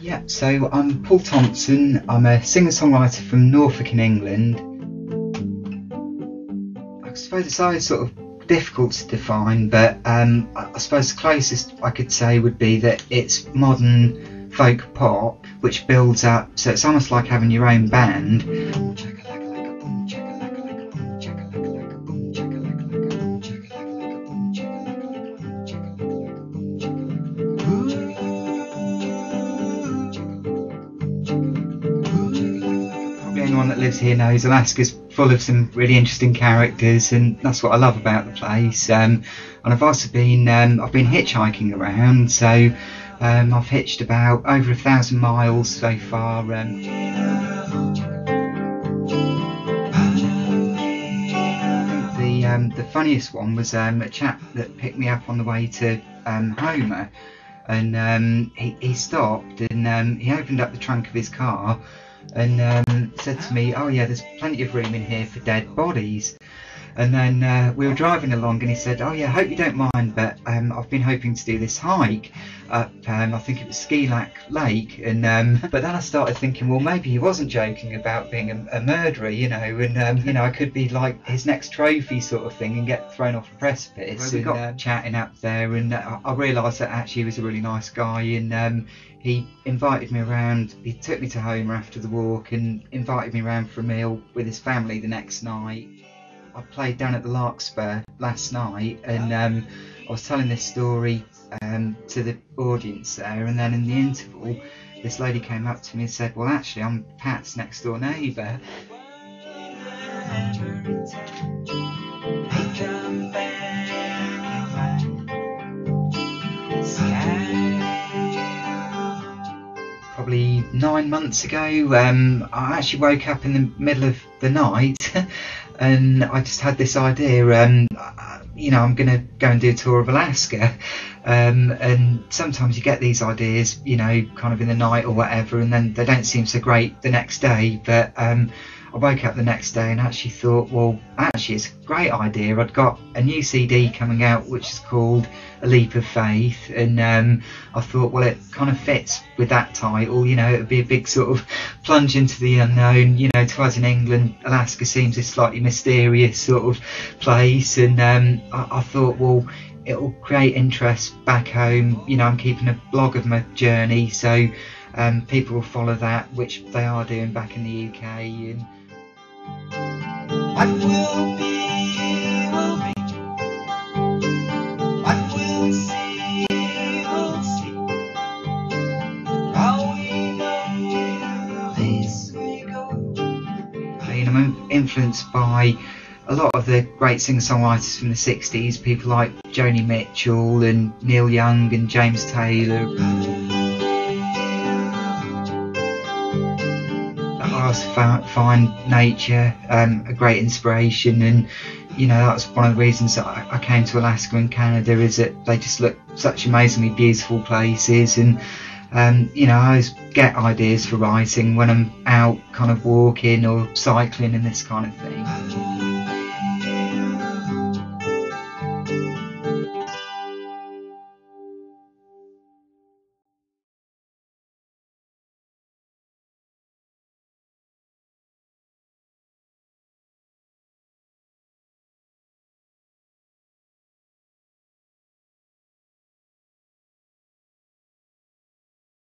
Yeah, so I'm Paul Thompson. I'm a singer-songwriter from Norfolk in England. I suppose it's always sort of difficult to define, but I suppose the closest I could say would be that it's modern folk pop, which builds up, so it's almost like having your own band. Anyone that lives here knows Alaska's full of some really interesting characters, and that's what I love about the place. And I've also been I've been hitchhiking around, so I've hitched about over 1,000 miles so far. I think the funniest one was a chap that picked me up on the way to Homer, and he stopped and he opened up the trunk of his car and said to me, "Oh yeah, there's plenty of room in here for dead bodies." And then we were driving along and he said, "Oh yeah, I hope you don't mind, but I've been hoping to do this hike up, I think it was Ski Lake, and but then I started thinking, well, maybe he wasn't joking about being a murderer, you know, and you know, I could be like his next trophy sort of thing and get thrown off a precipice." So we got chatting up there, and I realised that actually he was a really nice guy, and he invited me around. He took me to Homer after the walk and invited me around for a meal with his family the next night. I played down at the Larkspur last night, and I was telling this story to the audience there, and then in the interval this lady came up to me and said, "Well, actually I'm Pat's next door neighbour." Probably 9 months ago, I actually woke up in the middle of the night and I just had this idea, you know, I'm going to go and do a tour of Alaska, and sometimes you get these ideas, you know, kind of in the night or whatever, and then they don't seem so great the next day, but I woke up the next day and actually thought, well, actually it's a great idea. I'd got a new CD coming out which is called A Leap of Faith, and I thought, well, it kind of fits with that title, you know, it would be a big sort of plunge into the unknown. You know, to us in England, Alaska seems a slightly mysterious sort of place, and I thought, well, it'll create interest back home. You know, I'm keeping a blog of my journey, so people will follow that, which they are doing back in the UK. And what will be, will be. What we'll see, we'll see. How we know this we go. I'm influenced by a lot of the great singer-songwriters from the 60s, people like Joni Mitchell and Neil Young and James Taylor. I also find nature a great inspiration, and you know, that's one of the reasons that I came to Alaska and Canada, is that they just look such amazingly beautiful places, and you know, I always get ideas for writing when I'm out kind of walking or cycling and this kind of thing.